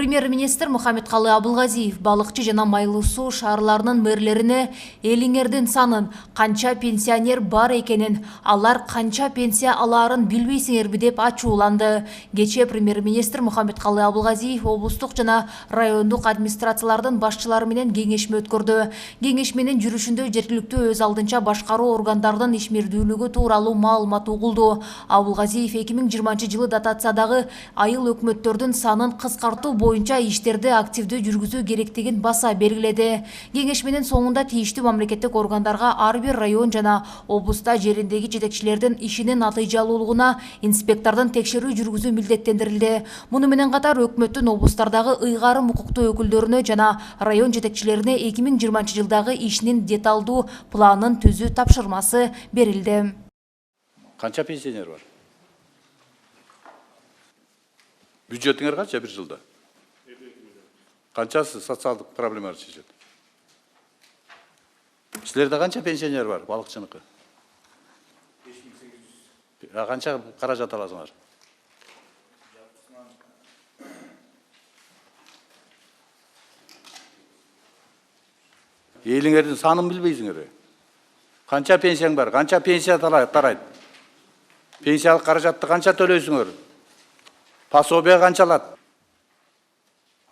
Премьер-министр Мухаммедкалы Абылгазиев балыкчы жана Майлуу суу шаарларынын мэрлерине элиңердин санын, канча пенсионер бар экенин, алар канча пенсия алаарын билбейсиңерби деп ачууланды. Кечээ премьер-министр Мухаммедкалы Абылгазиев облустук жана райондук администрациялардын башчылары менен кеңешме өткөрдү. Кеңешменин жүрүшүндө жергиликтүү өз алдынча башкаруу органдарынын ишмердүүлүгү тууралуу маалымат угулду. Абылгазиев 2020 жылы дотациядагы айыл өкмөттөрдүн санын кыскартуу боюнча иштерди активдүү жүргүзүү керектигин баса белгиледи. Кеңешменин соңунда тийиштүү мамлекеттик органдарга ар бир район жана облуста жериндеги жетекчилердин ишинин натыйжалуулугуна инспектордун текшерүү жүргүзүү милдеттендирилди. Муну менен катар өкмөттүн облустардагы ыйгарым укуктуу өкүлдөрүнө жана район жетекчилерине 2020 жылдагы ишинин деталдуу планын түзүү тапшырмасы берилди. Канча пенсионер бар? Бюджетиңер канча бир жылда? Канчасы социалдык проблемалар чечет? Силерде канча пенсионер бар балыкчыныкы? 5800. Канча каражат аласыңар? Элиңердин санын билбейсиңер. Канча пенсияң бар? Канча пенсия тарайт? Пенсиялык каражатты канча төлөйсүңөр? Пособие канча алат?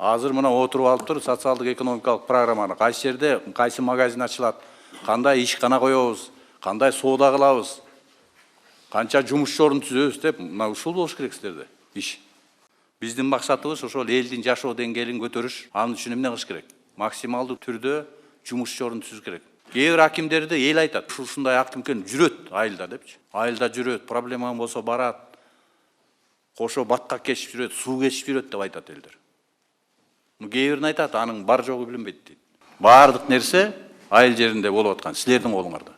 Азыр мына отуруп алып тур социалдык экономикалык программаны кайсы жерде кайсы магазин ачылат, кандай ишкана коебуз, кандай соода кылабыз, канча жумуш орун түзөбүз деп мына ушул болуш керек силерде иш. Биздин максатыбыз ошол элдин жашоо деңгээлин көтөрүш. Анын үчүн эмне кылыш керек? Максималдуу түрдө жумуш орун түзүш керек. Кээ бир акимдерде эл айтат, ушундай аким жүрөт айылда депчи. Айылда жүрөт, проблемаң болсо барат. Кошо баткак кечип жүрөт, суу кечип жүрөт деп айтат элдер. Кээ бирин айтат, анын бар жогу билинбейт дейт. Баардык нерсе айыл жеринде болуп аткан, силердин колуңарда.